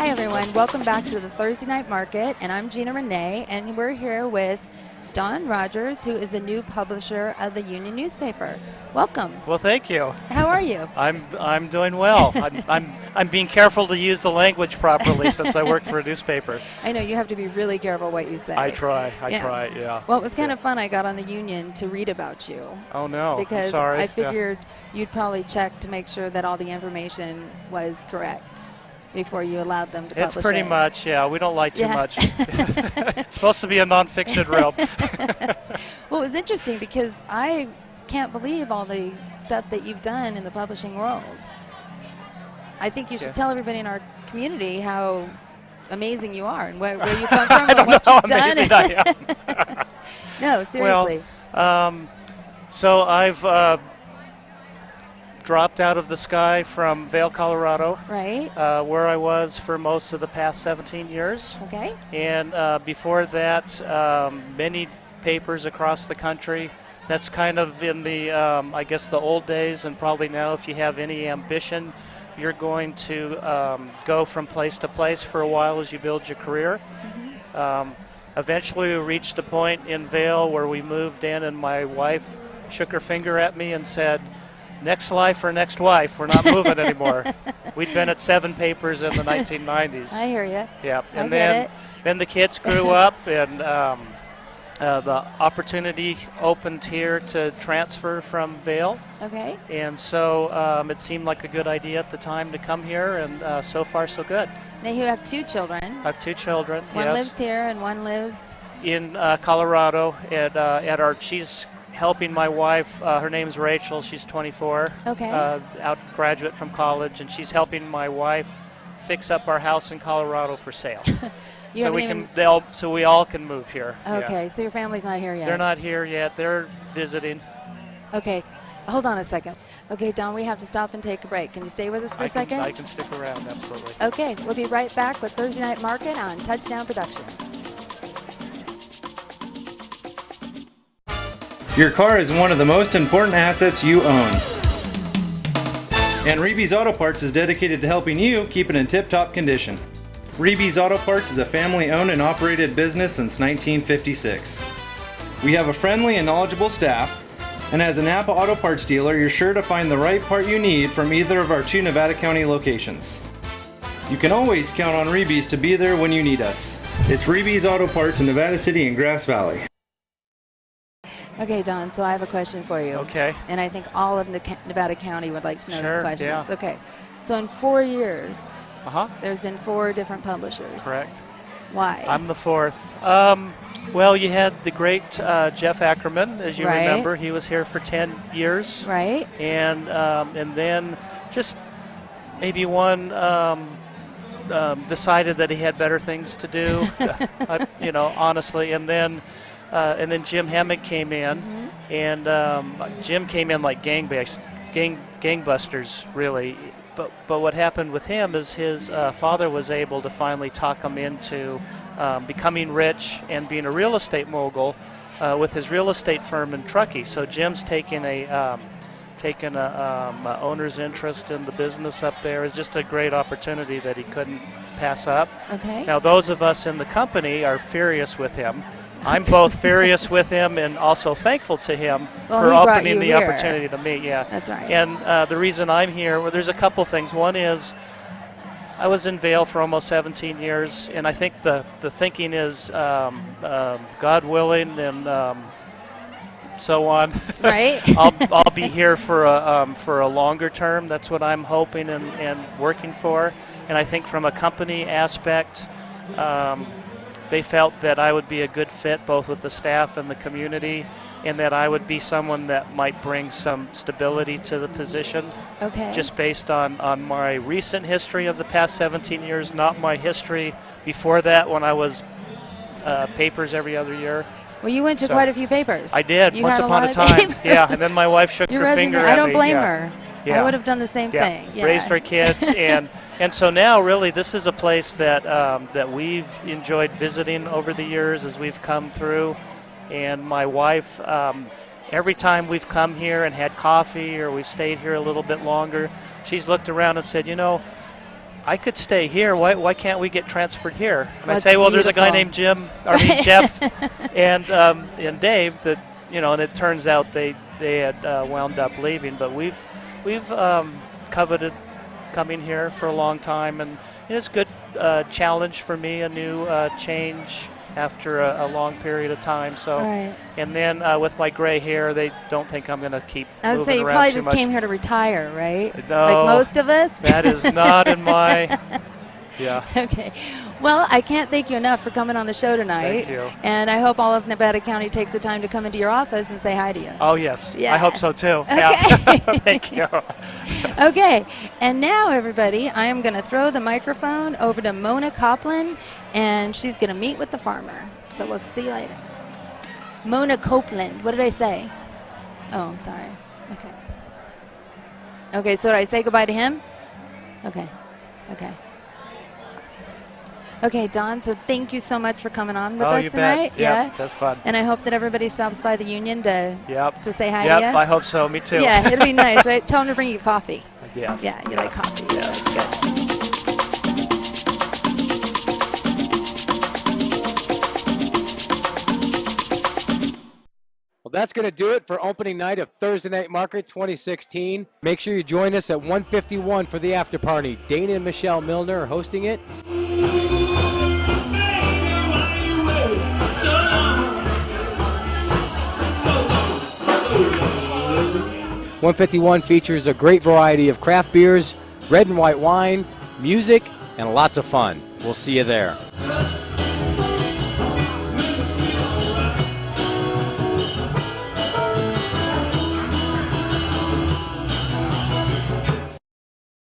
Hi everyone, welcome back to the Thursday Night Market, and I'm Gina Renee, and we're here with Don Rogers, who is the new publisher of the Union newspaper. Welcome. Well, thank you. How are you? I'm doing well. I'm being careful to use the language properly since I work for a newspaper. I know you have to be really careful what you say. I try. Yeah. Well, it was kind of fun. I got on the Union to read about you. Oh no, because I'm sorry. I figured you'd probably check to make sure that all the information was correct before you allowed them to publish it. It's pretty much, yeah. We don't like too much. It's supposed to be a nonfiction realm. Well, it was interesting because I can't believe all the stuff that you've done in the publishing world. I think you should tell everybody in our community how amazing you are and where you come from and what you've done. Amazing I am. No, seriously. Well, so I've dropped out of the sky from Vail, Colorado, right? Where I was for most of the past 17 years. Okay. And before that, many papers across the country. That's kind of in the, I guess, the old days, and probably now if you have any ambition, you're going to go from place to place for a while as you build your career. Mm-hmm. Eventually we reached a point in Vail where we moved in, and my wife shook her finger at me and said, "Next life or next wife, we're not moving anymore." We'd been at 7 papers in the 1990s. I hear you. Yeah, and then the kids grew up, and the opportunity opened here to transfer from Vail. Okay. And so it seemed like a good idea at the time to come here, and so far so good. Now you have 2 children. I have 2 children. One yes. lives here and one lives in Colorado at our. She's helping my wife. Her name's Rachel. She's 24. Okay. Out graduate from college, and she's helping my wife fix up our house in Colorado for sale. So we all can move here. Okay. Yeah. So your family's not here yet. They're not here yet. They're visiting. Okay. Hold on a second. Okay, Don, we have to stop and take a break. Can you stay with us for a second? I can stick around, absolutely. Okay, we'll be right back with Thursday Night Market on Touchdown Productions. Your car is one of the most important assets you own. And Reeby's Auto Parts is dedicated to helping you keep it in tip-top condition. Reeby's Auto Parts is a family-owned and operated business since 1956. We have a friendly and knowledgeable staff, and as a Napa Auto Parts dealer, you're sure to find the right part you need from either of our 2 Nevada County locations. You can always count on Reeby's to be there when you need us. It's Reeby's Auto Parts in Nevada City and Grass Valley. Okay, Don, so I have a question for you. Okay. And I think all of Nevada County would like to know these questions. Yeah. Okay. So in 4 years, there's been 4 different publishers. Correct. Why? I'm the 4th. Well, you had the great Jeff Ackerman, as you remember. He was here for 10 years. Right. And then just maybe one decided that he had better things to do, honestly. And then Jim Hemmick came in, and Jim came in like gangbusters, really. But what happened with him is his father was able to finally talk him into becoming rich and being a real estate mogul with his real estate firm in Truckee. So Jim's taken a owner's interest in the business up there. It's just a great opportunity that he couldn't pass up. Okay. Now those of us in the company are furious with him. I'm both furious with him and also thankful to him for opening the opportunity to me. Yeah, that's right. And the reason I'm here, well, there's a couple things. One is I was in Vail for almost 17 years, and I think the thinking is God willing and so on. Right. I'll be here for a longer term. That's what I'm hoping and working for. And I think from a company aspect, they felt that I would be a good fit both with the staff and the community, and that I would be someone that might bring some stability to the position. Okay. Just based on my recent history of the past 17 years, not my history before that when I was papers every other year. Well, you went to quite a few papers. I did, once upon a time. Yeah, and then my wife shook her finger at me. I don't blame her. Yeah. I would have done the same thing. Yeah. Raised our kids, and so now really this is a place that that we've enjoyed visiting over the years as we've come through. And my wife, every time we've come here and had coffee or we've stayed here a little bit longer, she's looked around and said, I could stay here. Why can't we get transferred here? And I That's say, well, there's a guy beautiful. named Jeff and Dave that, and it turns out they had wound up leaving. But we've coveted coming here for a long time, and it's a good challenge for me, a new change after a long period of time. So, Right. and then with my gray hair, they don't think I'm going to keep I would moving say you around probably too just much. came here to retire, right? No, like most of us. that is not in my. Yeah. Okay. Well, I can't thank you enough for coming on the show tonight. Thank you. And I hope all of Nevada County takes the time to come into your office and say hi to you. Oh yes. Yeah. I hope so too. Okay. Yeah. Thank you. Okay. And now, everybody, I am going to throw the microphone over to Mona Copeland, and she's going to meet with the farmer. So we'll see you later. Mona Copeland. What did I say? Oh, I'm sorry. Okay. Okay, so did I say goodbye to him? Okay. Okay. Okay, Don, so thank you so much for coming on with us you tonight. bet. Yeah, that's fun. And I hope that everybody stops by the Union to say hi to you. Yep, I hope so. Me too. Yeah, it'll be nice, right? Tell them to bring you coffee. Yes. Yeah, you like yes, coffee. Yes. That's good. Well, that's going to do it for opening night of Thursday Night Market 2016. Make sure you join us at 151 for the after party. Dana and Michelle Milner are hosting it. 151 features a great variety of craft beers, red and white wine, music, and lots of fun. We'll see you there.